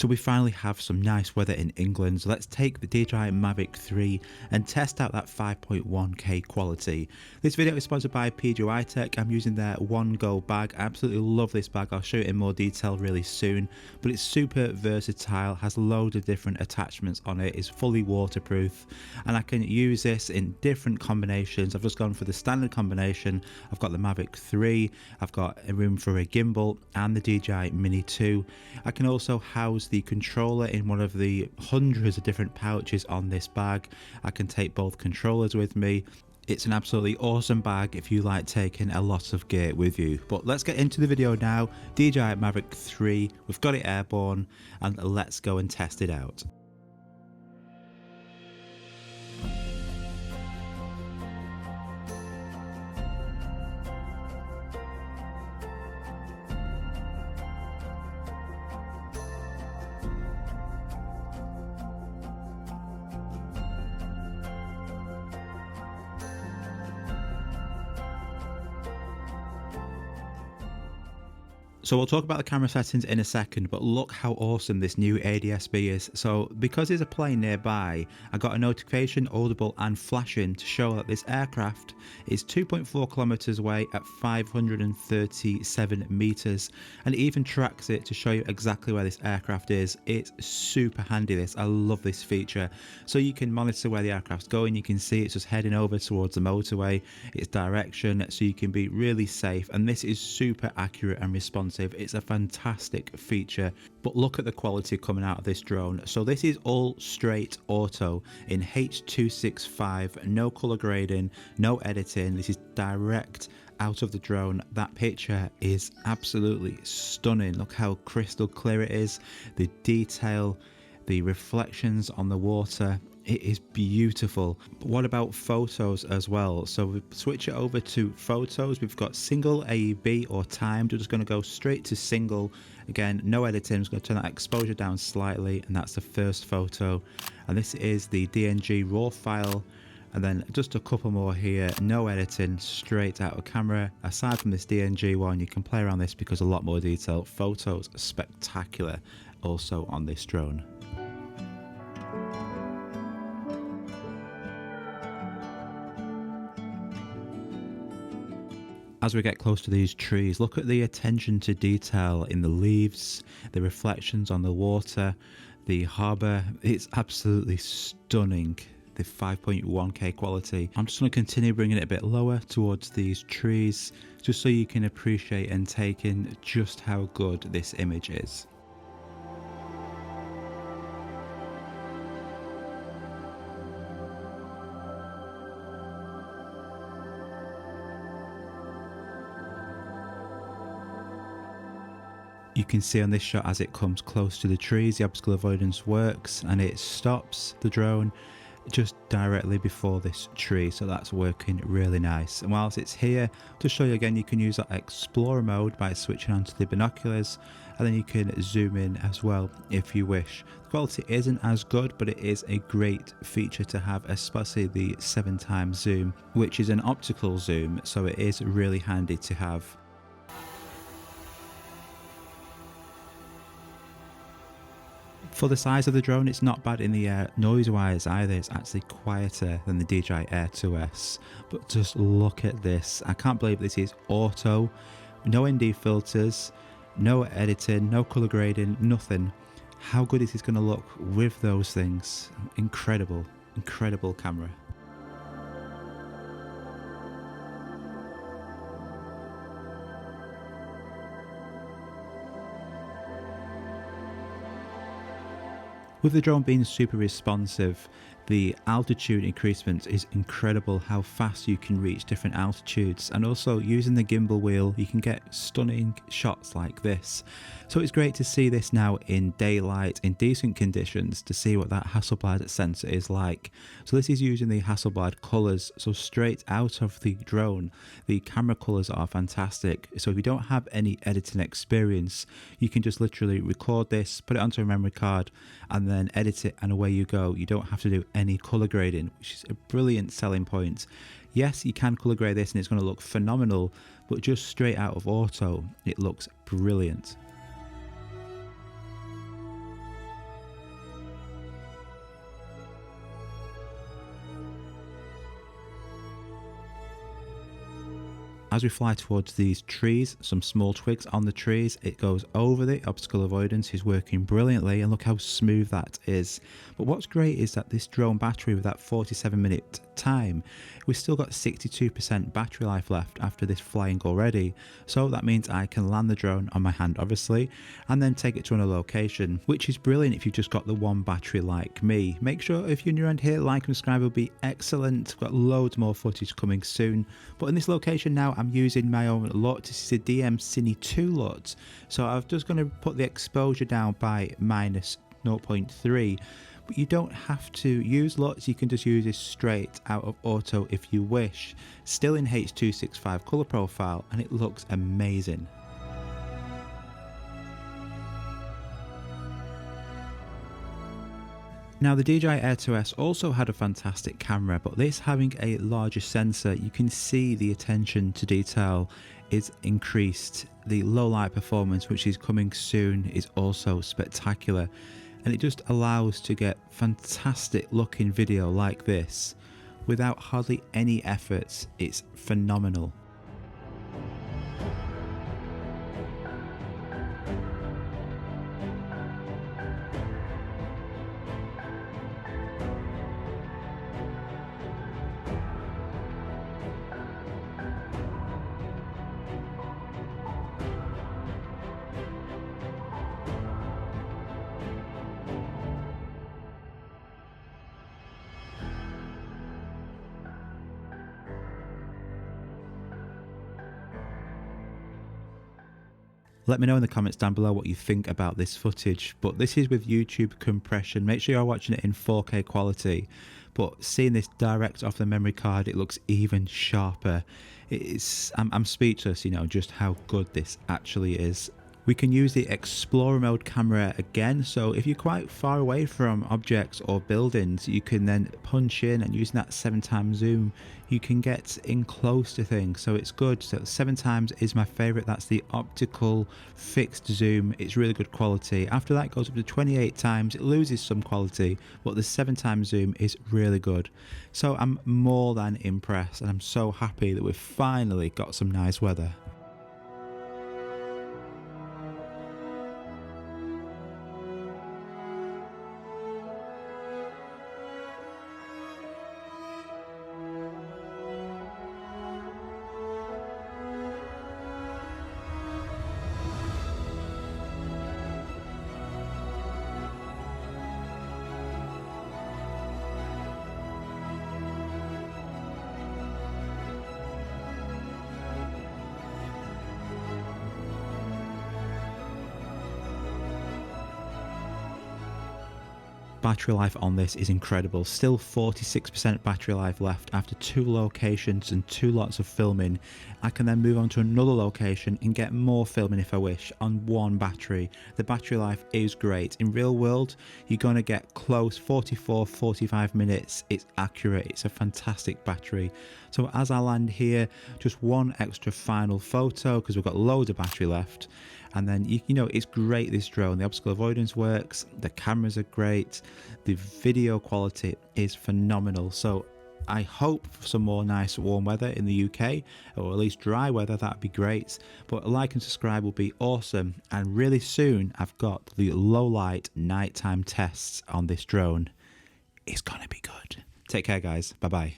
So we finally have some nice weather in England, so let's take the DJI Mavic 3 and test out that 5.1K quality. This video is sponsored by PGY Tech. I'm using their One Go bag. I absolutely love this bag. I'll show you in more detail really soon, but it's super versatile, has loads of different attachments on it, is fully waterproof, and I can use this in different combinations. I've just gone for the standard combination. I've got the Mavic 3, I've got a room for a gimbal and the DJI Mini 2. I can also house the controller in one of the hundreds of different pouches on this bag. I can take both controllers with me. It's an absolutely awesome bag if you like taking a lot of gear with you. But let's get into the video now. DJI Mavic 3, we've got it airborne, and let's go and test it out. So we'll talk about the camera settings in a second, but look how awesome this new ADS-B is. So because there's a plane nearby, I got a notification, audible and flashing to show that this aircraft is 2.4 kilometers away at 537 meters, and it even tracks it to show you exactly where this aircraft is. It's super handy, this. I love this feature. So you can monitor where the aircraft's going. You can see it's just heading over towards the motorway, its direction, so you can be really safe. And this is super accurate and responsive. It's a fantastic feature, but look at the quality coming out of this drone. So this is all straight auto in H265, no color grading, no editing. This is direct out of the drone. That picture is absolutely stunning. Look how crystal clear it is, the detail, the reflections on the water. It is beautiful. But what about photos as well? So we switch it over to photos. We've got single AEB or timed. We're just going to go straight to single. Again, no editing. I'm just going to turn that exposure down slightly, and that's the first photo. And this is the DNG raw file. And then just a couple more here, no editing, straight out of camera. Aside from this DNG one, you can play around this because a lot more detail. Photos spectacular also on this drone. As we get close to these trees, look at the attention to detail in the leaves, the reflections on the water, the harbour. It's absolutely stunning, the 5.1K quality. I'm just going to continue bringing it a bit lower towards these trees, just so you can appreciate and take in just how good this image is. You can see on this shot as it comes close to the trees, the obstacle avoidance works and it stops the drone just directly before this tree, so that's working really nice. And whilst it's here, to show you again, you can use that explorer mode by switching onto the binoculars, and then you can zoom in as well if you wish. The quality isn't as good, but it is a great feature to have, especially the 7x zoom, which is an optical zoom, so it is really handy to have. For the size of the drone, it's not bad in the air noise-wise either. It's actually quieter than the DJI Air 2S. But just look at this. I can't believe this is auto, no ND filters, no editing, no color grading, nothing. How good is this going to look with those things? Incredible, incredible camera. With the drone being super responsive, the altitude increasement is incredible, how fast you can reach different altitudes, and also using the gimbal wheel you can get stunning shots like this. So it's great to see this now in daylight, in decent conditions, to see what that Hasselblad sensor is like. So this is using the Hasselblad colours, so straight out of the drone. The camera colours are fantastic, so if you don't have any editing experience, you can just literally record this, put it onto a memory card, and then edit it, and away you go. You don't have to do any color grading, which is a brilliant selling point. Yes, you can color grade this and it's going to look phenomenal, but just straight out of auto, it looks brilliant. As we fly towards these trees, some small twigs on the trees, it goes over the obstacle avoidance is working brilliantly, and look how smooth that is. But what's great is that this drone battery with that 47-minute time, we've still got 62% battery life left after this flying already. So that means I can land the drone on my hand obviously, and then take it to another location, which is brilliant if you've just got the one battery like me. Make sure if you're new around here, like and subscribe will be excellent. We've got loads more footage coming soon. But in this location now, I'm using my own LUT. This is a DM Cine 2 LUT. So I'm just going to put the exposure down by minus 0.3. But you don't have to use LUTs, you can just use this straight out of auto if you wish. Still in H265 colour profile, and it looks amazing. Now the DJI Air 2S also had a fantastic camera, but this having a larger sensor, you can see the attention to detail is increased. The low light performance, which is coming soon, is also spectacular, and it just allows to get fantastic looking video like this without hardly any effort. It's phenomenal. Let me know in the comments down below what you think about this footage, but this is with YouTube compression. Make sure you're watching it in 4K quality, but seeing this direct off the memory card, it looks even sharper. I'm speechless, you know, just how good this actually is. We can use the Explorer mode camera again, so if you're quite far away from objects or buildings, you can then punch in, and using that 7x zoom, you can get in close to things, so it's good. So 7x is my favourite, that's the optical fixed zoom, it's really good quality. After that it goes up to 28x, it loses some quality, but the 7x zoom is really good. So I'm more than impressed, and I'm so happy that we've finally got some nice weather. Battery life on this is incredible, still 46% battery life left after 2 locations and 2 lots of filming. I can then move on to another location and get more filming if I wish on one battery. The battery life is great. In real world you're going to get close 44-45 minutes. It's accurate, it's a fantastic battery. So as I land here, just one extra final photo because we've got loads of battery left. And then you know, it's great, this drone. The obstacle avoidance works, the cameras are great, the video quality is phenomenal. So I hope for some more nice warm weather in the UK, or at least dry weather, that'd be great. But a like and subscribe will be awesome, and really soon I've got the low light nighttime tests on this drone. It's gonna be good. Take care guys, bye bye.